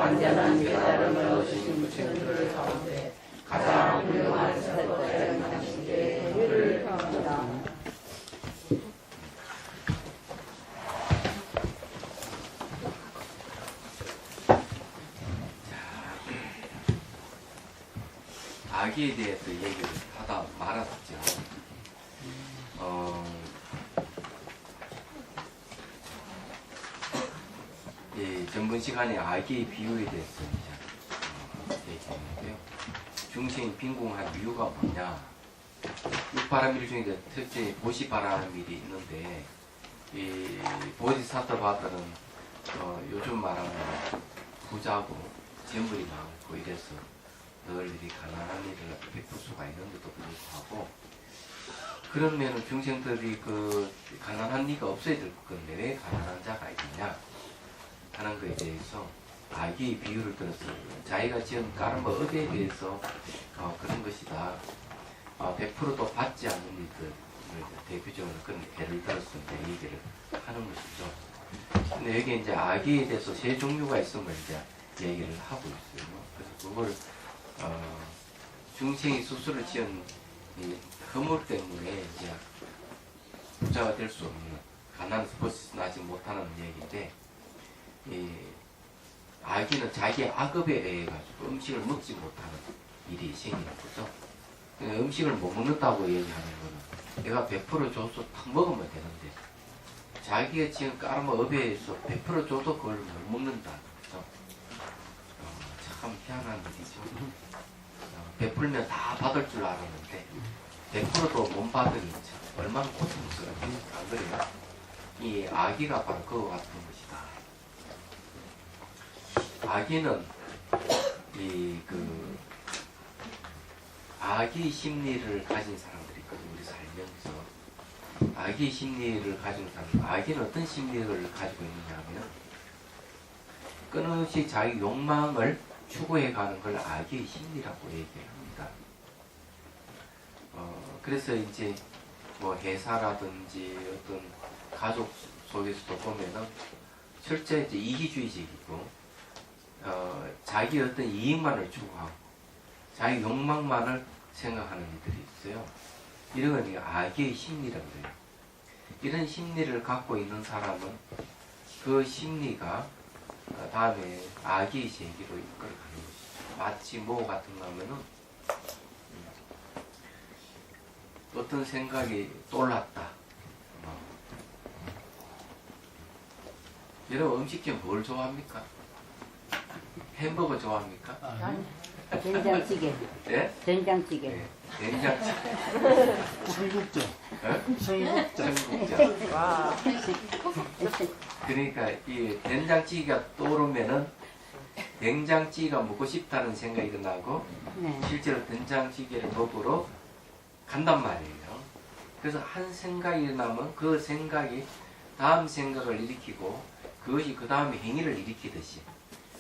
완전한 깨달음을 얻으신 부처님들 가운데 가장 훌륭한 사도자인 당신께 회를 합니다. 아기에 대해서 얘기를 하다 말았죠. 전번 시간에 아기의 비유에 대해서 얘기했는데요. 중생이 빈궁한 이유가 뭐냐? 육바라밀 중에 특히 보시바라밀이 있는데, 이 보디사트바들은 요즘 말하는 부자고 재물이 많고 이래서 늘 이리 가난한 일을 베풀 수가 있는데도 불구하고, 그러면 중생들이 그 가난한 이가 없어야 될 건데 왜 가난한 자가 있느냐 하는 것에 대해서 아기의 비유를 들었어요. 자기가 지은 까르마 업에 대해서 그런 것이다. 100%도 받지 않는 일들, 대표적으로 그런 예를 들어서 이제 얘기를 하는 것이죠. 근데 여기 이제 아기에 대해서 세 종류가 있음을 이제 얘기를 하고 있어요. 그래서 그걸 중생이 스스로 지은 이 허물 때문에 이제 부자가 될 수 없는, 가난에서 벗어나지 못하는 얘기인데, 이 아기는 자기의 악업에 의해 가지고 음식을 먹지 못하는 일이 생기는 거죠. 음식을 못 먹는다고 얘기하는 거는 내가 100% 줘서 딱 먹으면 되는데, 자기가 지금 까르마 업에 의해서 100% 줘도 그걸 못 먹는다. 그죠? 참 희한한 일이죠. 베풀면 다 받을 줄 알았는데 100%도 못 받으니 얼마나 고통스러운지. 안 그래요? 이 아기가 바로 그와 같은 것이다. 아기는 아기 심리를 가진 사람들이 있거든요. 우리 살면서 아기 심리를 가진 사람, 아기는 어떤 심리를 가지고 있느냐 하면 끊임없이 자기 욕망을 추구해 가는 걸 아기의 심리라고 얘기합니다. 그래서 이제 뭐 회사라든지 어떤 가족 속에서도 보면은 실제 이제 이기주의적이고 자기 어떤 이익만을 추구하고 자기 욕망만을 생각하는 이들이 있어요. 이런 건 아기의 심리라고 해요. 이런 심리를 갖고 있는 사람은 그 심리가 다음에 아기의 세계로 이끌어가는 것이죠. 마치 뭐 같은가 하면은 어떤 생각이 떠올랐다. 여러분 음식 중에 뭘 좋아합니까? 햄버거 좋아합니까? 된장찌개. 예? 된장찌개. 네. 된장찌개. 청국장. 어? 청국장. 와. 그러니까 이 된장찌개가 떠오르면은 된장찌개가 먹고 싶다는 생각이 일어나고 네. 실제로 된장찌개를 먹으러 간단 말이에요. 그래서 한 생각이 일어나면 그 생각이 다음 생각을 일으키고 그것이 그 다음에 행위를 일으키듯이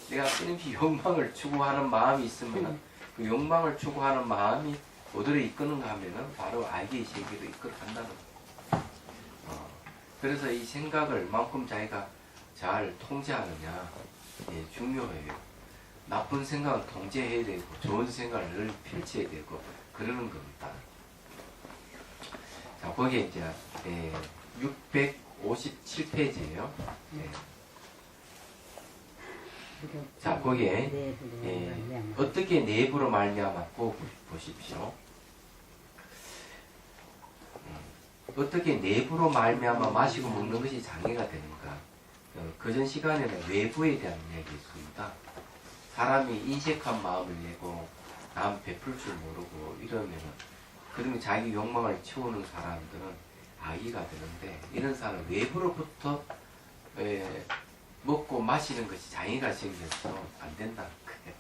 내가 끊임없이 욕망을 추구하는 마음이 있으면 그 욕망을 추구하는 마음이 어디로 이끄는가 하면은 바로 아기의 세계로 이끌어간다는 거예요. 그래서 이 생각을 얼만큼 자기가 잘 통제하느냐 중요해요. 나쁜 생각은 통제해야 되고 좋은 생각을 늘 펼쳐야 되고 그러는 겁니다. 자, 거기에 이제 657페이지예요. 자, 거기에 어떻게 내부로 말미암았고 보십시오. 어떻게 내부로 말미암아 마시고 먹는 것이 장애가 되는가? 그전 시간에는 외부에 대한 이야기였습니다. 사람이 인색한 마음을 내고 남 베풀 줄 모르고 이러면은 그러면 자기 욕망을 채우는 사람들은 아기가 되는데 이런 사람은 외부로부터 먹고 마시는 것이 장애가 생겨서 안 된다는 거예요.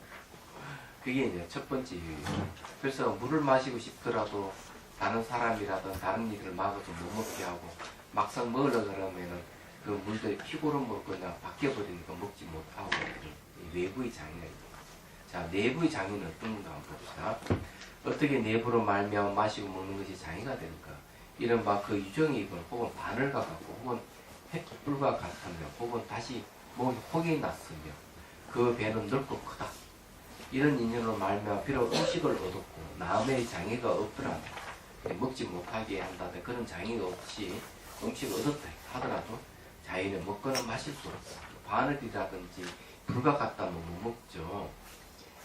그게 이제 첫 번째 이유예요. 그래서 물을 마시고 싶더라도 다른 사람이라든 다른 일을 막아서 못 먹게 하고 막상 먹으려 그러면은 그 물들이 피고를 먹고 그냥 바뀌어버리니까 먹지 못하고 외부의 장애가 있다. 자, 내부의 장애는 어떤 건가 한번 봅시다. 어떻게 내부로 말미암아 마시고 먹는 것이 장애가 되는가? 이른바 그 유정의 입은 혹은 바늘과 같고 혹은 횃불과 같으며 혹은 다시 몸이 혹이 났으며 그 배는 넓고 크다. 이런 인연으로 말미암아 비록 음식을 얻었고 남의 장애가 없더라도 먹지 못하게 한다든 그런 장애가 없이 음식을 얻었다 하더라도 자기는 먹거나 마실 수 없어. 바늘이라든지 불과 같다면 못 먹죠.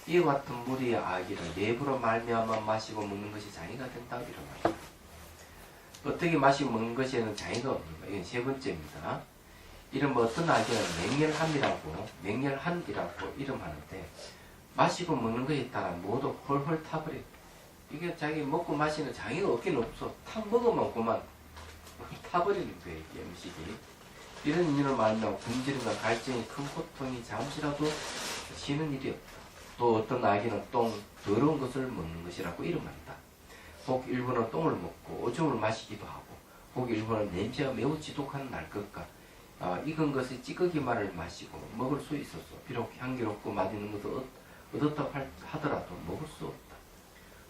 이와 같은 무리의 아기를 내부로 말미암아 마시고 먹는 것이 장애가 된다 이런 말입니다. 어떻게 마시고 먹는 것에는 장애가 없는 거예요. 이건 세 번째입니다. 이런 어떤 아기는 맹렬한이라고 이름하는데 마시고 먹는 것에 따라 모두 홀홀 타버려. 이게 자기 먹고 마시는 장애가 없긴 없어. 탁 먹으면 그만 타버리는 거예요. 이게 음식이. 이런 인연을 말하면 굶주림과 갈증이 큰 고통이 잠시라도 쉬는 일이 없다. 또 어떤 아기는 더러운 것을 먹는 것이라고 이름한다. 혹 일부는 똥을 먹고 오줌을 마시기도 하고 혹 일부는 냄새가 매우 지독한 날 것과 익은 것의 찌꺼기만을 마시고 먹을 수 있었어. 비록 향기롭고 맛있는 것을 얻었다고 하더라도 먹을 수 없다.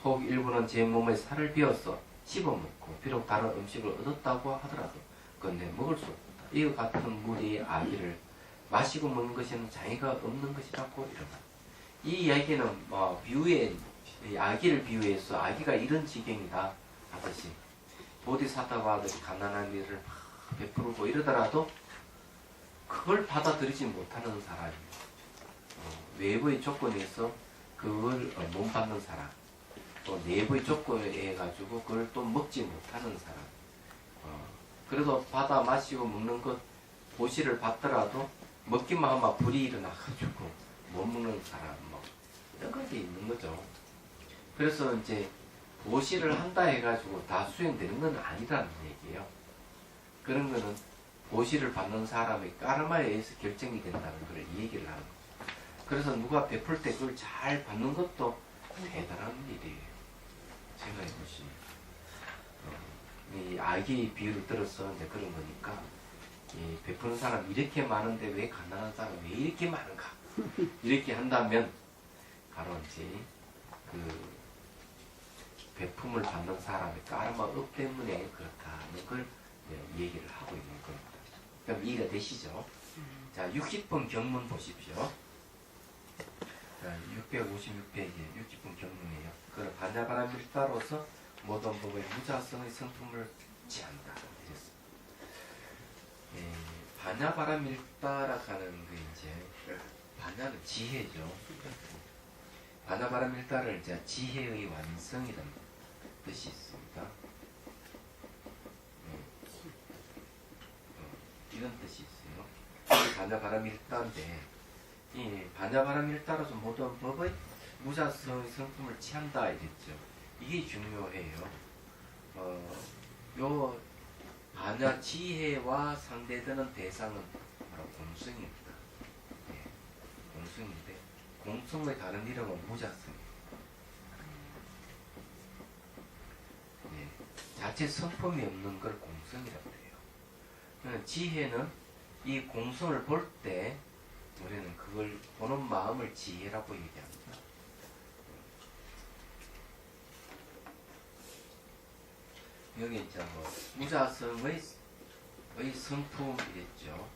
혹 일부는 제 몸에 살을 베어서 씹어먹고 비록 다른 음식을 얻었다고 하더라도 그건 먹을 수 없다. 이와 같은 무리의 아기를 마시고 먹는 것에는 장애가 없는 것이라고 이른다. 이 이야기는 아기를 비유해서 아기가 이런 지경이다 하듯이 보디사타바들이 가난한 일을 막 베풀고 이러더라도 그걸 받아들이지 못하는 사람이 외부의 조건에서 그걸 못 받는 사람 또 내부의 조건에 의해 가지고 그걸 또 먹지 못하는 사람 그래도 받아 마시고 먹는 것 보시를 받더라도 먹기만 하면 불이 일어나가지고 못 먹는 사람 뭐 이런 것이 있는 거죠. 그래서 이제 보시를 한다 해가지고 다 수행되는 건 아니라는 얘기예요. 그런 거는 보시를 받는 사람의 까르마에 의해서 결정이 된다는 걸 얘기를 하는 거죠. 그래서 누가 베풀 때 그걸 잘 받는 것도 대단한 일이에요. 생각해 보시면 이 아기 비유를 들어서 이제 그런 거니까 이 베푸는 사람 이렇게 많은데 왜 가난한 사람 왜 이렇게 많은가 이렇게 한다면 바로 이제 그 베품을 받는 사람의 까르마 업 때문에 그렇다는 걸 얘기를 하고 있는 겁니다. 그럼 이해가 되시죠? 자, 60번 경문 보십시오. 자, 656페이지 60번 경문이에요. 그걸 반야바라밀다로서 모든 법의 무자성의 성품을 취한다. 이랬어. 반야바라밀다라고 하는 게 이제 반야는 지혜죠. 반야바라밀다를 이제 지혜의 완성이라는 뜻이 있습니다. 이런 뜻이 있어요. 반야바라밀다인데 이 반야바라밀다로서 모든 법의 무자성의 성품을 취한다 이랬죠. 이게 중요해요. 요 반야 지혜와 상대되는 대상은 바로 공성입니다. 네, 공성인데 공성의 다른 이름은 무자성입니다. 네, 자체 성품이 없는 걸 공성이라고 해요. 지혜는 이 공성을 볼 때 우리는 그걸 보는 마음을 지혜라고 얘기합니다. 여기 이제 뭐 무자성의 성품이랬죠.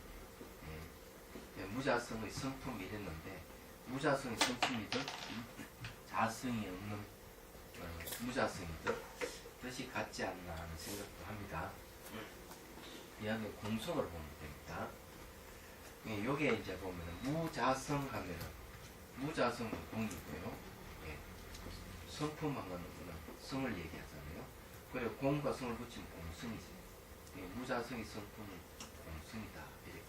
예. 무자성의 성품이 이랬는데 무자성의 성품이든 자성이 없는 무자성이든 뜻이 같지 않나 하는 생각도 합니다. 이야기 공성을 보면 됩니다. 예, 여기에 이제 보면은 무자성 하면은 무자성은 공이고요. 예. 성품하면은 성을 얘기하잖아요. 그리고 공과 성을 붙이면 공성이지. 예, 무자성이 성품은 공성이다. 이렇게.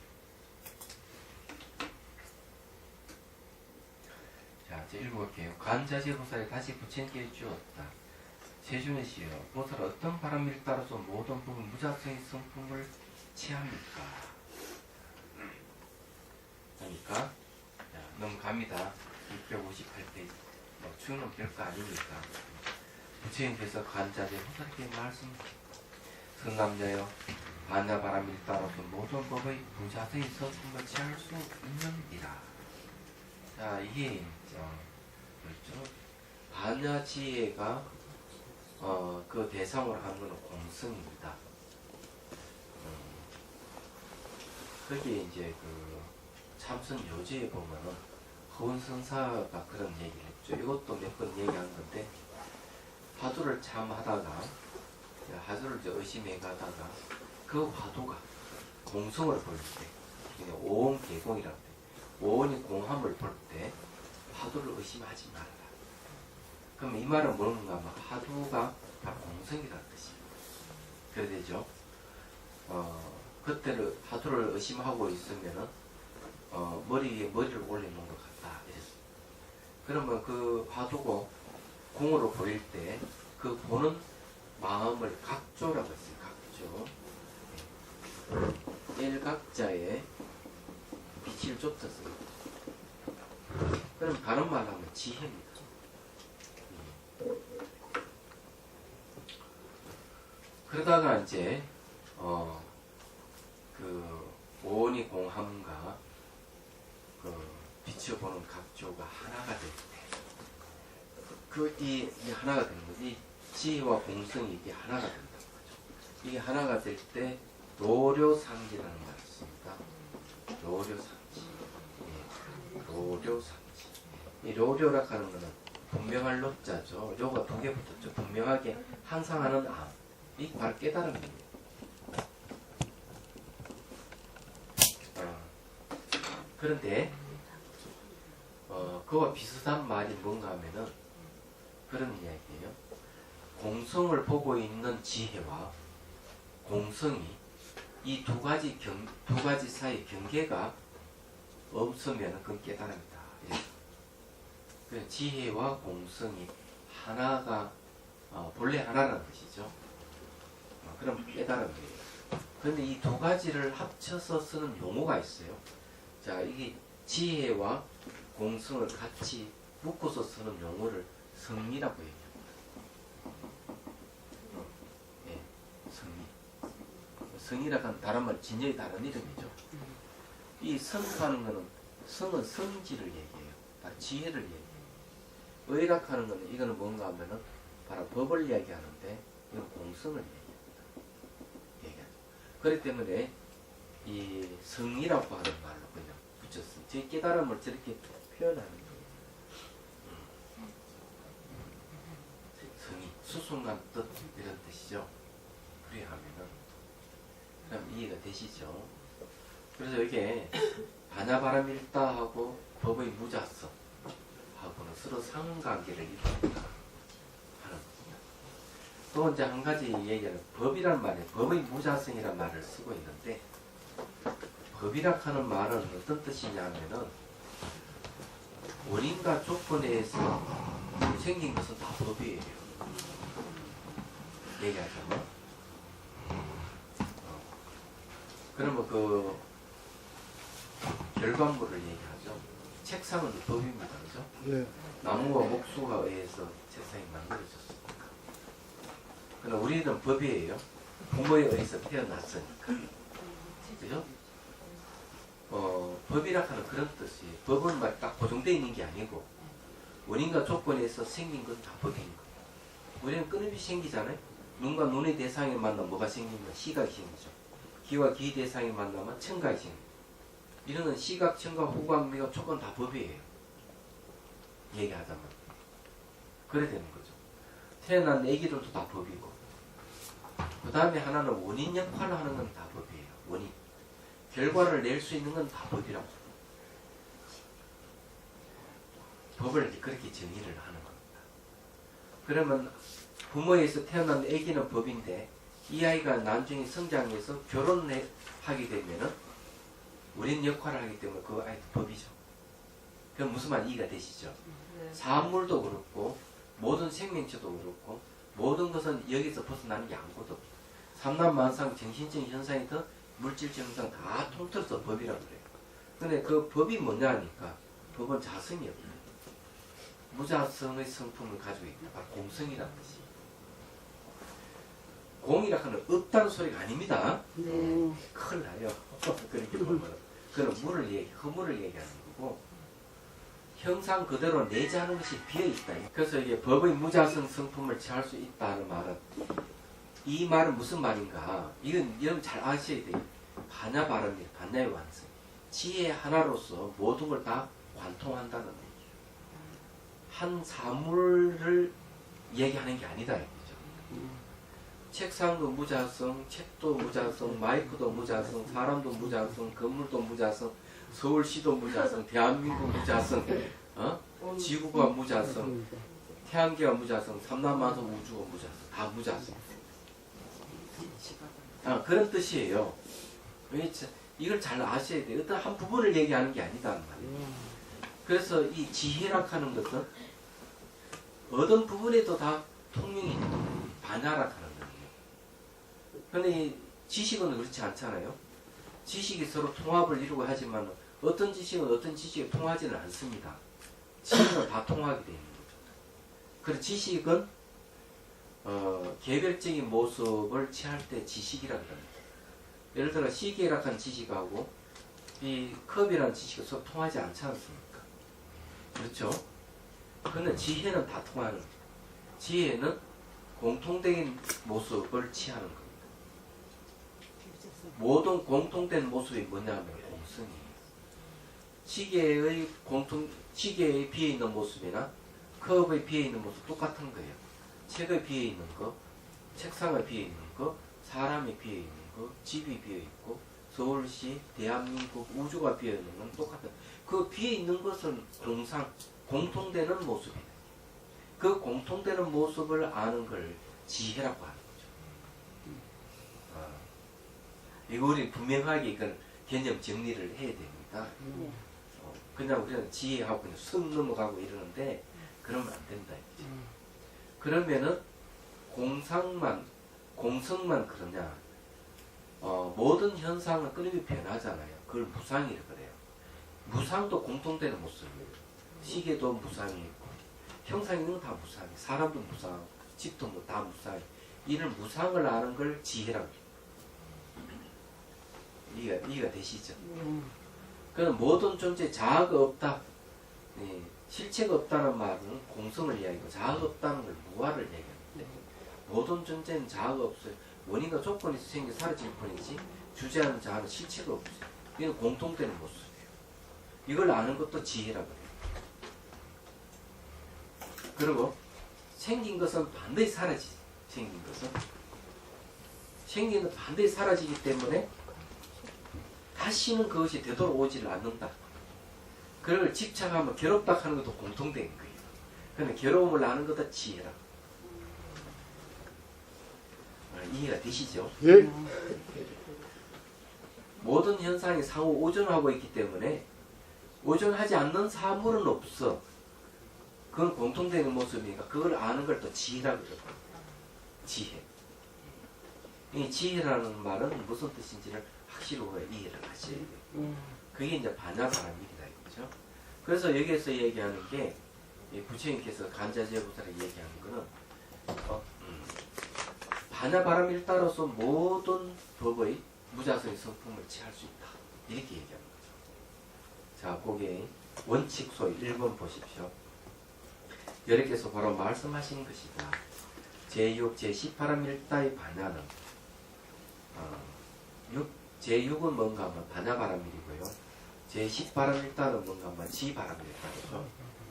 자, 이제 읽어볼게요. 간자재 보살이 다시 부처님께 주었다. 세준의시여, 보살 어떤 바람일 따라서 모든 부분 무자성의 성품을 취합니까? 그러니까 자, 넘어갑니다. 658페이지. 추는 별거 아니니까. 부처님께서 간자재 보살에게 말씀. 성남자여, 반야바람일 따라서 모든 법의 무자성의 성품을 취할 수 있느니라. 자, 이게 그렇죠. 반야지혜가 그 대상으로 하는 것은 공성입니다. 거기에 이제 그 참선 요지에 보면은 허운선사가 그런 얘기를 했죠. 이것도 몇 번 얘기한 건데, 화두를 참 하다가, 화두를 이제 의심해 가다가, 그 화두가 공성을 볼 때, 오온 개공이라고 해. 오온이 공함을 볼 때, 화두를 의심하지 말아라. 그럼 이 말은 뭔가 하면 화두가 다 공성이라는 뜻입니다. 그래야 되죠. 그때를 화두를 의심하고 있으면은 머리 위에 머리를 올리는 것 같다. 이랬어요. 그러면 그 화두고 공으로 보일 때 그 보는 마음을 각조라고 했어요. 각조. 일각자에 빛을 쫓았어요. 그럼 다른 말로 하면 지혜입니다. 그러다가 이제 그 오온이 공함과 그 빛을 보는 각조가 하나가 될 때, 이 하나가 되는 거지. 이 지혜와 공성이 이게 하나가 된다는 거죠. 이게 하나가 될 때 로료상지라는 말이 있습니다. 로료상지. 로료상지. 이 로료라 하는 거는 분명할 로자죠. 료가 두 개 붙었죠. 분명하게 항상 하는 암. 이 바로 깨달음입니다. 그런데 그와 비슷한 말이 뭔가 하면은 그런 이야기예요. 공성을 보고 있는 지혜와 공성이 이 두 가지 사이 경계가 없으면 그건 깨달음이다. 그 지혜와 공성이 하나가 본래 하나라는 뜻이죠. 그럼 깨달음이에요. 그런데 이 두 가지를 합쳐서 쓰는 용어가 있어요. 자, 이게 지혜와 공성을 같이 묶어서 쓰는 용어를 성리라고 얘기합니다. 예, 성리. 성이라고 하는 다른 말, 진여의 다른 이름이죠. 이 성하는 거는, 성은 성질을 얘기해요. 바로 지혜를 얘기해요. 의락하는 거는, 이거는 뭔가 하면은, 바로 법을 이야기하는데, 이건 공성을 얘기하죠. 그렇기 때문에, 이 성이라고 하는 말로 그냥 붙였어요. 제 깨달음을 저렇게 표현하는 거예요. 성이, 수순한 뜻, 이런 뜻이죠. 그래 하면은, 그럼 이해가 되시죠? 그래서 이게 반야바람일다하고 법의 무자성 하고는 서로 상관관계를 이룬다 하는 겁니다. 또 이제 한 가지 얘기는 법이란 말이에요. 법의 무자성이란 말을 쓰고 있는데 법이라 하는 말은 어떤 뜻이냐면은 원인과 조건에 의해서 생긴 것은 다 법이에요. 얘기하자면 그러면 그 결과물을 얘기하죠. 책상은 법입니다. 그죠? 네. 나무와 목수가 의해서 책상이 만들어졌으니까. 그러나 우리는 법이에요. 부모에 의해서 태어났으니까. 그죠? 법이라 하는 그런 뜻이에요. 법은 막 딱 고정되어 있는 게 아니고 원인과 조건에서 생긴 건 다 법인 거예요. 우리는 끊임없이 생기잖아요. 눈과 눈의 대상이 만나면 뭐가 생깁니까? 시각이 생기죠. 귀와 귀 대상이 만나면 청각이 생깁니다. 이런 시각, 청각, 후각, 미각, 촉은 다 법이에요. 얘기하자면. 그래 되는 거죠. 태어난 애기들도 다 법이고 그 다음에 하나는 원인 역할을 하는 건 다 법이에요. 원인. 결과를 낼 수 있는 건 다 법이라고. 법을 그렇게 정의를 하는 겁니다. 그러면 부모에서 태어난 애기는 법인데 이 아이가 나중에 성장해서 결혼을 하게 되면은 원인 역할을 하기 때문에 그 아이도 법이죠. 그럼 무슨 말 이해가 되시죠? 사물도 그렇고 모든 생명체도 그렇고 모든 것은 여기서 벗어나는 게 아무것도 없어요. 삼남만상 정신적인 현상이든 물질적 현상 다 통틀어서 법이라고 그래요. 근데 그 법이 뭐냐 하니까 법은 자성이 없어요. 무자성의 성품을 가지고 있다. 바로 공성이라는 뜻이에요. 공이라 하는 없다는 소리가 아닙니다. 네. 큰일 나요. 그렇게 보면 그런 허물을 얘기하는 거고 형상 그대로 내재하는 것이 비어있다. 그래서 이게 법의 무자성 성품을 취할 수 있다는 말은 이 말은 무슨 말인가? 이건 여러분 잘 아셔야 돼요. 반야 발음이에요. 반야의 완성. 지혜 하나로서 모든 걸 다 관통한다는 얘기예요. 한 사물을 얘기하는 게 아니다 이거죠. 책상도 무자성, 책도 무자성, 마이크도 무자성, 사람도 무자성, 건물도 무자성, 서울시도 무자성, 대한민국 무자성, 지구가 무자성, 태양계가 무자성, 삼라만성 우주가 무자성, 다 무자성. 그런 뜻이에요. 이걸 잘 아셔야 돼요. 어떤 한 부분을 얘기하는 게 아니다는 말이에요. 그래서 이 지혜락 하는 것은 어떤 부분에도 다 통용이 있는 거예요. 반야락 하는 거예요. 그런데 이 지식은 그렇지 않잖아요. 지식이 서로 통합을 이루고 하지만 어떤 지식은 어떤 지식에 통하지는 않습니다. 지식은 다 통하게 되어 있는 거죠. 그래서 지식은 개별적인 모습을 취할 때 지식이라고 합니다. 예를 들어 시계락한 지식하고 이 컵이라는 지식이 서로 통하지 않지 않습니까? 그렇죠? 그런데 지혜는 다 통하는 거예요. 지혜는 공통된 모습을 취하는 겁니다. 모든 공통된 모습이 뭐냐면 공성이에요. 시계에 비어있는 모습이나 컵에 비어있는 모습 똑같은 거예요. 책에 비어있는 거, 책상에 비어있는 거, 사람이 비어있는 거, 집이 비어있고 서울시, 대한민국, 우주가 비어있는 건 똑같아요. 그 비어있는 것은 공통되는 모습이에요. 그 공통되는 모습을 아는 걸 지혜라고 하는 거죠. 이거 우리 분명하게 이건 개념 정리를 해야 됩니다. 그냥 우리는 지혜하고 그냥 쑥 넘어가고 이러는데 그러면 안 된다. 그러면은 공성만 그러냐? 모든 현상은 끊임없이 변하잖아요. 그걸 무상이라고 그래요. 무상도 공통되는 모습이에요. 시계도 무상이 있고, 형상 있는 건 다 무상이, 사람도 무상, 집도 뭐 다 무상. 이런 무상을 아는 걸 지혜라고 해요. 이해가 되시죠? 그럼 모든 존재에 자아가 없다. 실체가 없다는 말은 공성을 이야기하고 자아가 없다는 걸 무아를 얘기하는데 모든 존재는 자아가 없어요. 원인과 조건이 생겨 사라질 뿐이지 주제하는 자아는 실체가 없어요. 이건 공통되는 모습이에요. 이걸 아는 것도 지혜라고 해요. 그리고 생긴 것은 반드시 사라지지. 생긴 건 반드시 사라지기 때문에 다시는 그것이 되돌아오지를 않는다. 그걸 집착하면 괴롭다 하는 것도 공통된 거예요. 그런데 괴로움을 아는 것도 지혜라. 이해가 되시죠? 예. 모든 현상이 상호 오존하고 있기 때문에 오존하지 않는 사물은 없어. 그건 공통되는 모습이니까 그걸 아는 걸 또 지혜라고 그래요. 지혜. 이 지혜라는 말은 무슨 뜻인지를 확실히 이해를 하셔야 돼요. 그게 이제 반야바람일이다 이거죠. 그래서 여기에서 얘기하는 게 부처님께서 간자재보살을 얘기하는 거는 반야바람일 따라서 모든 법의 무자성의 성품을 취할 수 있다. 이렇게 얘기하는 거죠. 자, 거기에 원칙소 1번 보십시오. 여러께서 바로 말씀하신 것이다. 제6, 제18암일다의 반야는 제6은 뭔가 하면 반야바람일이고요. 제18암일다는 뭔가 하면 지바람일다죠.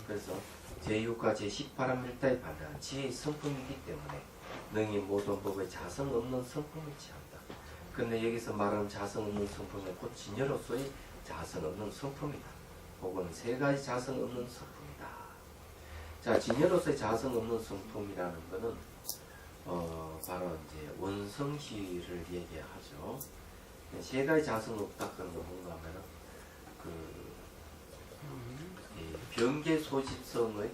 그래서 제6과 제18암일다의 반야는 지혜의 성품이기 때문에 능히 모든 법의 자성 없는 성품을 취한다. 근데 여기서 말하는 자성 없는 성품은 곧 진여로서의 자성 없는 성품이다. 혹은 세 가지 자성 없는 성품이다. 자, 진여로서의 자성 없는 성품이라는 것은 바로 이제 원성시를 얘기하죠. 세 가지 자성 없다 그런 거 뭔가 하면은 병계 소집성의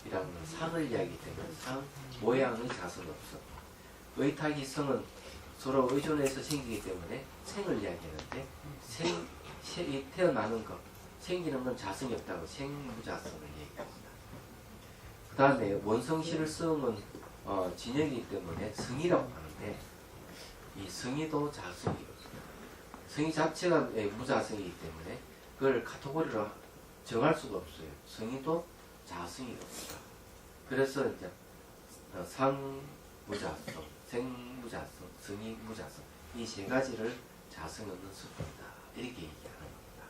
이라는 상을 이야기 때문에 상 모양의 자성 없어. 의탁이성은 서로 의존해서 생기기 때문에 생을 이야기하는데 태어나는 것, 생기는 건 자성이 없다고 생무자성을 얘기합니다. 그 다음에 원성시를 성은 진역이기 때문에 성이라고 하는데 이 성이도 자성이 없어요. 성이 자체가 무자성이기 때문에 그걸 카테고리로 정할 수가 없어요. 성이도 자성이 없다. 그래서 이제 상무자성, 생무자성, 성이무자성 이 세 가지를 자성 없는 성품이다. 이렇게 얘기하는 겁니다.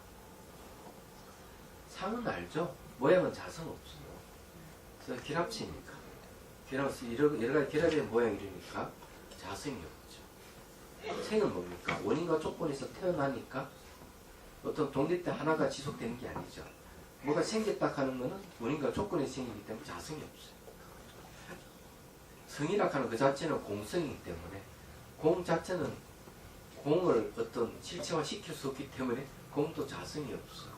상은 알죠? 모양은 자성 없어요. 그래서 기랍치니까. 여러 가지 기랍의 모양이 이러니까 자성이 없죠. 생은 뭡니까? 원인과 조건에서 태어나니까 어떤 독립대 하나가 지속되는 게 아니죠. 뭐가 생겼다 하는 거는 원인과 조건이 생기기 때문에 자성이 없어요. 성이라 하는 그 자체는 공성이기 때문에 공 자체는 공을 어떤 실체화 시킬 수 없기 때문에 공도 자성이 없어.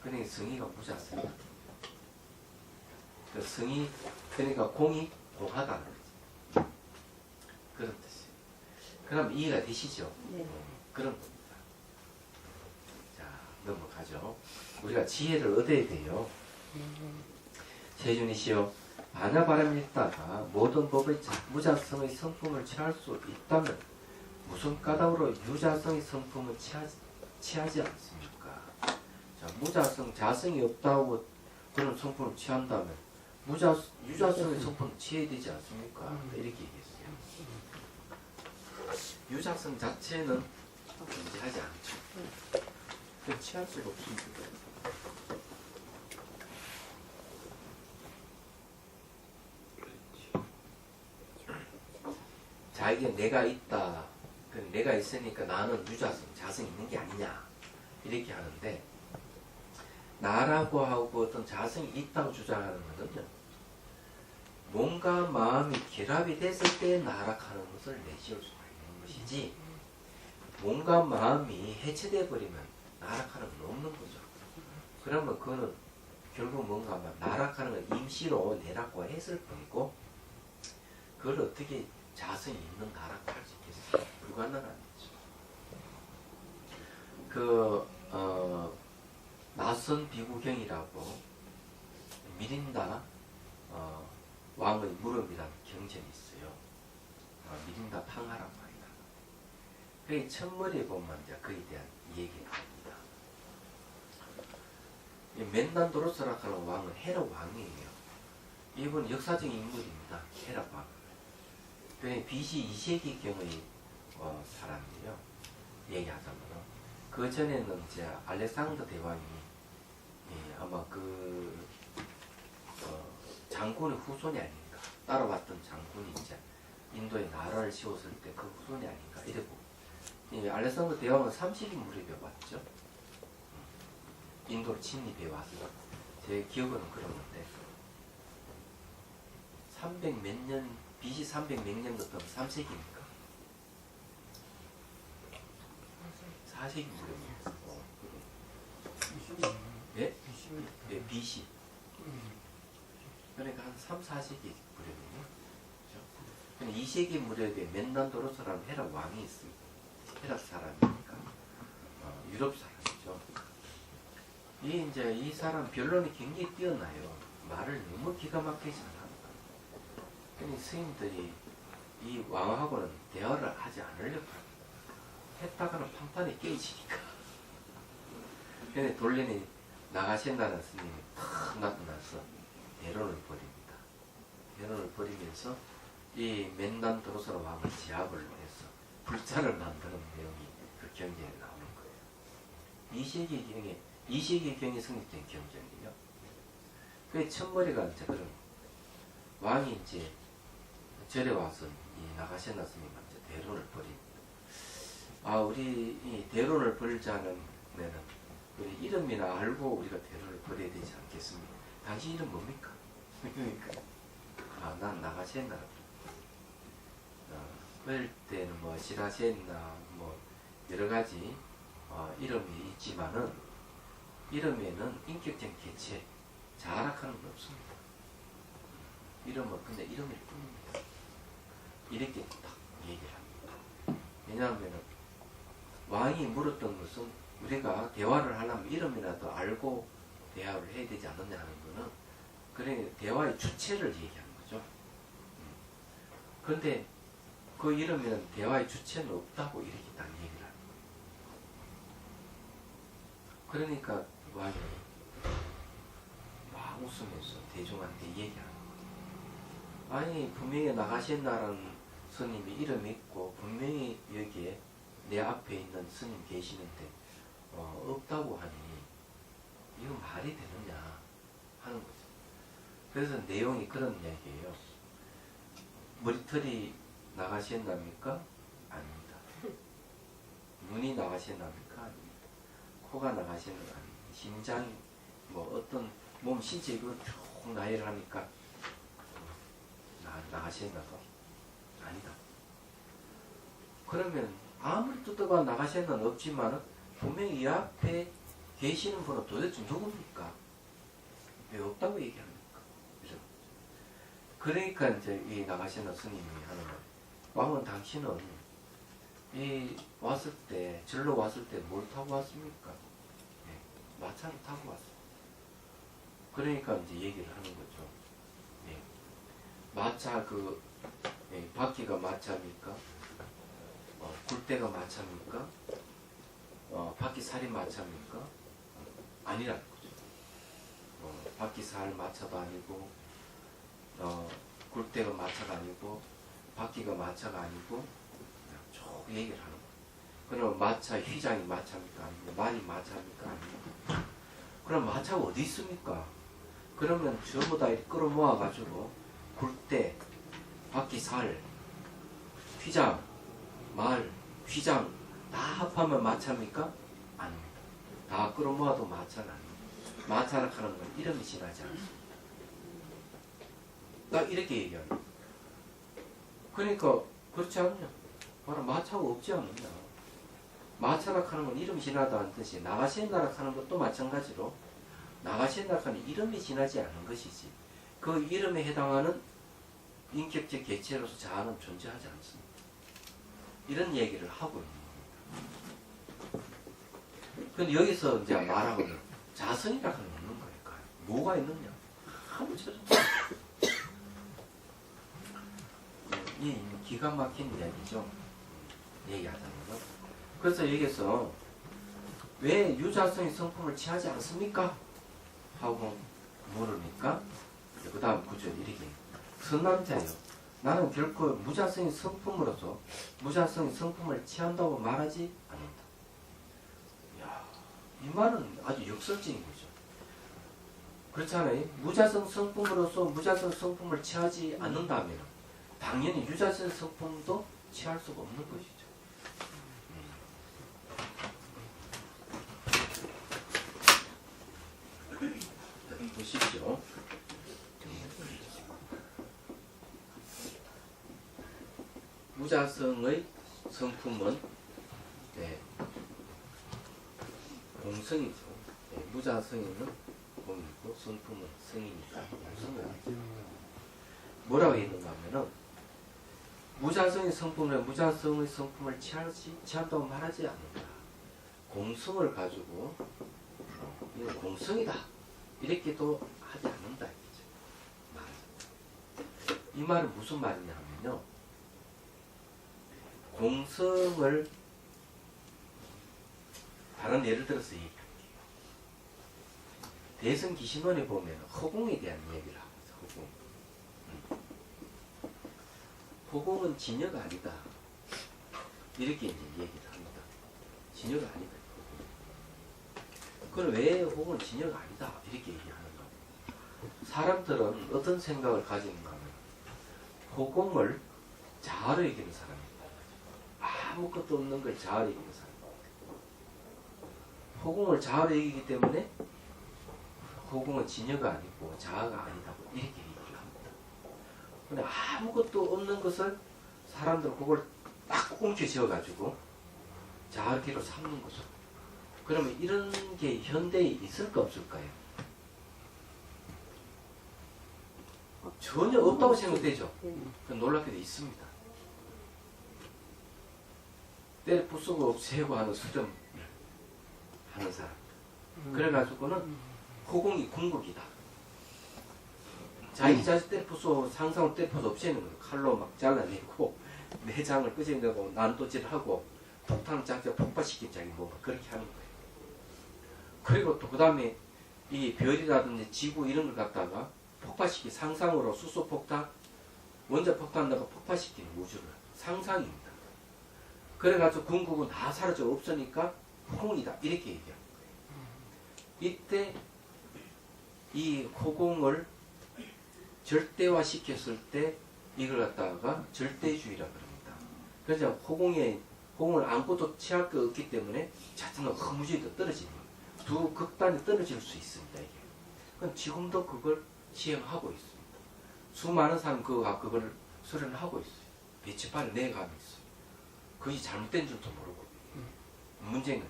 그러니까 성이가 무자성이다. 그 성이 그러니까 공이 공하다는 거지. 그런 뜻이에요. 그럼 이해가 되시죠? 네. 그런 겁니다. 자, 넘어가죠. 우리가 지혜를 얻어야 돼요. 세준이시여, 반야바람이 있다가 모든 법의 무자성의 성품을 취할 수 있다면 무슨 까닭으로 유자성의 성품을 취하지 않습니까? 자, 무자성, 자성이 없다고 그런 성품을 취한다면 유자성의 성품을 취해야 되지 않습니까? 이렇게 얘기했어요. 유자성 자체는 존재하지 않죠. 취할 수가 없습니다. 자기가 내가 있다. 내가 있으니까 나는 유자성, 자성이 있는 게 아니냐. 이렇게 하는데 나라고 하고 어떤 자성이 있다고 주장하는 것은요. 몸과 마음이 결합이 됐을 때 나락하는 것을 내세울 수가 있는 것이지 몸과 마음이 해체되어 버리면 나락하는 건 없는 거죠. 그러면 그거는 결국 뭔가 나락하는 걸 임시로 내라고 했을 뿐이고 그걸 어떻게 자성이 있는 나락할 수 있겠어요? 불가능한 거죠. 낯선 비구경이라고 미린다 왕의 무릎이라는 경전이 있어요. 미린다 탕하란 말이다. 그 첫머리에 보면 이제 그에 대한 얘기가 나옵니다. 맨난도로스라 하는 왕은 헤라 왕이에요. 이분 역사적인 인물입니다. 헤라 왕. BC 2세기경의 사람이에요. 얘기하자면 그 전에는 이제 알렉산더 대왕이 아마 장군의 후손이 아닌가 따라왔던 장군이 이제 인도에 나라를 씌웠을 때 그 후손이 아닌가 이러고 알렉산더 대왕은 30인 무렵에 왔죠. 인도로 침입해 와서 제 기억으로는 그러는데 300 몇 년 BC 300 몇 년부터 3세기입니까? 4세기 무렵입니다. 예? 예, BC. 그러니까 한 3, 4세기 무렵이네요. 그렇죠? 2세기 무렵에 맨난도로스라는 헤라 왕이 있습니다. 헤라 사람이니까. 유럽 사람이죠. 이 사람 변론이 굉장히 뛰어나요. 말을 너무 기가 막히게 잘합니다. 그러니 스님들이 이 왕하고는 대화를 하지 않으려고 합니다. 했다가는 판판이 깨지니까. 그런데 돌리니 나가신다는 스님이 탁 나타나서 대론을 벌입니다. 대론을 벌이면서 이 맨난도로스라 왕을 제압을 해서 불자를 만드는 내용이 그 경전에 나오는 거예요. 2세기경에 성립된 경전이에요. 그 첫머리가 이제 그런 왕이 이제 절에 와서 이 나가시나 스님한테 대론을 벌입니다. 우리 이 대론을 벌자는 데는 우리 이름이나 알고 우리가 대론을 벌여야 되지 않겠습니까? 당신 이름 뭡니까? 난 나가시나. 그럴 때는 뭐 시라시나 뭐 여러 가지 이름이 있지만은 이름에는 인격적 개체, 자락하는 건 없습니다. 이름은 근데 이름일 뿐입니다. 이렇게 딱 얘기를 합니다. 왜냐하면 왕이 물었던 것은 우리가 대화를 하려면 이름이라도 알고 대화를 해야 되지 않느냐 하는 거는 그러니까 대화의 주체를 얘기하는 거죠. 그런데 그 이름에는 대화의 주체는 없다고 이렇게 딱 얘기를 합니다. 그러니까 왕이 막 웃으면서 대중한테 얘기하는 거예요. 아니 분명히 나가신다는 스님이 이름이 있고 분명히 여기에 내 앞에 있는 스님 계시는데 없다고 하니 이거 말이 되느냐 하는 거죠. 그래서 내용이 그런 이야기예요. 머리털이 나가셨납니까? 아닙니다. 눈이 나가셨납니까? 아닙니다. 코가 나가셨납니까? 아닙니다. 심장이 뭐 어떤 몸 신체 이거 쭉 나열을 하니까 나가셨나봐? 아니다. 그러면 아무리 뜯어봐 나가셨는 없지만은 분명히 이 앞에 계시는 분은 도대체 누굽니까? 왜 없다고 얘기합니까? 그죠? 그러니까 이제 이 나가시는 스님이 하는 거예요. 왕은 당신은 이 왔을 때, 절로 왔을 때 뭘 타고 왔습니까? 네, 마차를 타고 왔어요. 그러니까 이제 얘기를 하는 거죠. 네, 마차 바퀴가 마차입니까? 굴대가 마차입니까? 바퀴살이 마차입니까? 아니라는 거죠. 바퀴살 마차도 아니고, 굴대가 마차가 아니고, 바퀴가 마차가 아니고, 쭉 얘기를 하는 거예요. 그럼 마차, 휘장이 마차입니까? 아니고, 말이 마차입니까? 아니고. 그럼 마차가 어디 있습니까? 그러면 전부 다 이렇게 끌어모아가지고, 굴대, 바퀴살, 휘장, 말, 휘장, 다 합하면 마차입니까? 아닙니다. 다 끌어모아도 마차는 아닙니다. 마차라 하는 건 이름이 지나지 않습니다. 딱 이렇게 얘기합니다. 그러니까 그렇지 않느냐? 바로 마차가 없지 않느냐? 마차라 하는 건 이름이 지나다는 뜻이 나가시엔나라 하는 것도 마찬가지로 나가시엔나라 하는 이름이 지나지 않는 것이지 그 이름에 해당하는 인격적 개체로서 자아는 존재하지 않습니다. 이런 얘기를 하고 있는 겁니다. 근데 여기서 이제 말하고는 자성이라고 하는 게 없는 거니까 뭐가 있느냐? 아무 찾아. 이 기가 막힌 이야기죠. 얘기하자면요. 그래서 여기서 왜 유자성의 성품을 취하지 않습니까? 하고 물으니까 그 다음 구절 이렇게 선남자요. 나는 결코 무자성의 성품으로서 무자성의 성품을 취한다고 말하지 않는다. 이야, 이 말은 아주 역설적인 거죠. 그렇잖아요. 무자성 성품으로서 무자성 성품을 취하지 않는다면 당연히 유자성 성품도 취할 수가 없는 것이죠. 보십시오. 무자성의 성품은 공성이죠. 무자성에는 공이고 성품은 성이니까 공성을 뭐라고 했는가 하면은 무자성의 성품을 취한다고 말하지 않는다. 공성을 가지고 이건 공성이다 이렇게도 하지 않는다 이거죠. 이 말은 무슨 말이냐 하면요. 공성을 다른 예를 들어서 얘기할게요. 대승기신론에 보면 허공에 대한 얘기를 하고 있어요. 허공은 진여가 아니다. 이렇게 이제 얘기를 합니다. 진여가 아니다. 그럼 왜 허공은 진여가 아니다. 이렇게 얘기하는가. 사람들은 어떤 생각을 가지는가 하면 허공을 자아로 여기는 사람입니다. 아무것도 없는 걸 자아로 여기는 사람. 허공을 자아로 여기기 때문에 허공은 진여가 아니고 자아가 아니다고 이렇게 얘기를 합니다. 근데 아무것도 없는 것을 사람들은 그걸 딱 꽁치 지어가지고 자아기로 삼는 거죠. 그러면 이런 게 현대에 있을까 없을까요? 전혀 없다고 생각되죠. 놀랍게도 있습니다. 때를 부수고 없애고 하는 수정을 하는 사람. 그래가지고는 허공이 궁극이다. 자기 자식 때를 부수고 상상을 때를 부수 없애는 거예요. 칼로 막 잘라내고 내장을 끄집어내고 난도질하고 폭탄을 작작 폭발시킨 자기 몸을 그렇게 하는 거예요. 그리고 또 그 다음에 이 별이라든지 지구 이런 걸 갖다가 폭발시키 상상으로 수소폭탄, 원자폭탄 넣고 폭발시키는 우주를 상상입니다. 그래가지고 궁극은 다 사라져 없으니까 호공이다 이렇게 얘기하는 거예요. 이때 이 호공을 절대화 시켰을 때 이걸 갖다가 절대주의라 그럽니다. 그래서 호공을 안고도 취할 거 없기 때문에 자체는 허무주의도 떨어지는 거예요. 두 극단에 떨어질 수 있습니다. 이게. 그럼 지금도 그걸 시행하고 있습니다. 수많은 사람 그걸 수련하고 있어요. 배치판을 내가고 있어요. 그것이 잘못된 줄도 모르고. 문제는.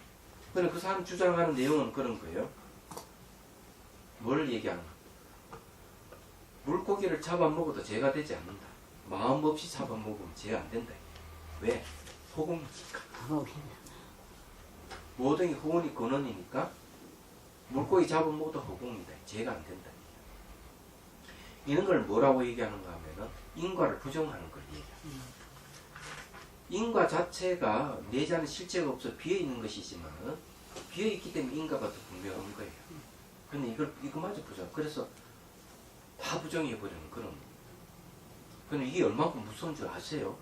그런데 그 사람 주장하는 내용은 그런 거예요. 뭘 얘기하는 거? 물고기를 잡아먹어도 죄가 되지 않는다. 마음 없이 잡아먹으면 죄가 안 된다. 왜? 호공이니까. 모든 게 호공이 근원이니까 물고기 잡아먹어도 호공이다. 죄가 안 된다. 이런 걸 뭐라고 얘기하는가 하면은 인과를 부정하는 걸 얘기합니다. 인과 자체가 내자는 실체가 없어 비어있는 것이지만 비어있기 때문에 인과가 더 분명한 거예요. 근데 이거마저 부정. 그래서 다 부정해버리는 그런. 근데 이게 얼마큼 무서운 줄 아세요?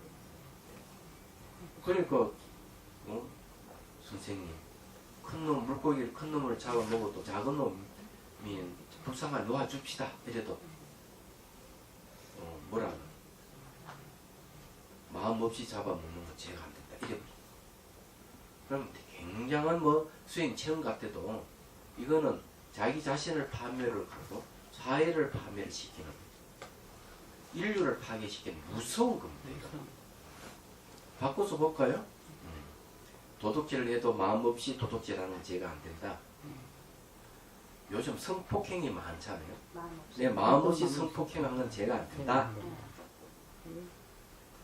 그러니까 선생님 물고기를 큰 놈을 잡아먹어도 작은 놈이 불쌍한 놓아줍시다 이래도 뭐라 하나 마음 없이 잡아먹는 건 죄가 안 된다 이래버려. 그럼 굉장한 수행 체험 같아도 이거는 자기 자신을 파멸을 하고 사회를 파멸을 시키는 인류를 파괴시키는 무서운 겁니다. 이거. 바꿔서 볼까요? 도둑질을 해도 마음 없이 도둑질하는 죄가 안 된다. 요즘 성폭행이 많잖아요. 내 마음 없이 성폭행한 건 죄가 안 된다.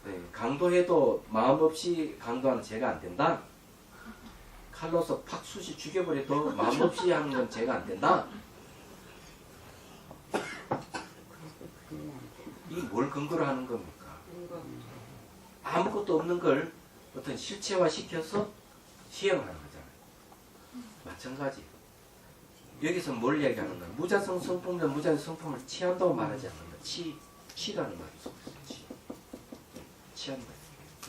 네, 강도해도 마음 없이 강도하는 죄가 안 된다. 칼로서 팍 쑤시 죽여버려도 마음 없이 하는 건 죄가 안 된다. 이게 뭘 근거로 하는 겁니까? 아무것도 없는 걸 어떤 실체화 시켜서 시행하는 거잖아요. 마찬가지. 여기서 뭘 얘기하는가? 무자성 성품과 무자성 성품을 취한다고 말하지 않는다. 취라는 말이 있어요. 취한다.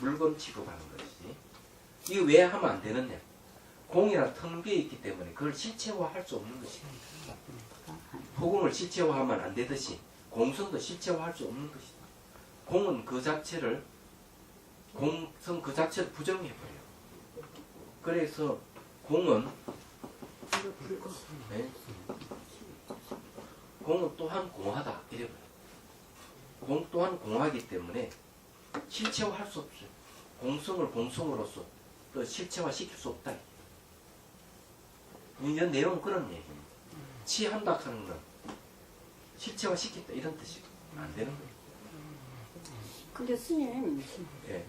물건 취급하는 것이지. 이게 왜 하면 안 되느냐? 공이랑 텅 비어 있기 때문에 그걸 실체화할 수 없는 것입니다. 호공을 실체화하면 안 되듯이 공성도 실체화할 수 없는 것이다. 공은 그 자체를 공성 그 자체를 부정해버려요. 그래서 공은 네? 공은 또한 공하다 이래버려요. 공 또한 공하기 때문에 실체화할 수 없어요. 공성을 공성으로서 또 실체화시킬 수 없다. 이 내용은 그런 얘기입니다. 취한다 하는 건 실체화시켰다 이런 뜻이고 안 되는 거예요. 근데 스님, 예.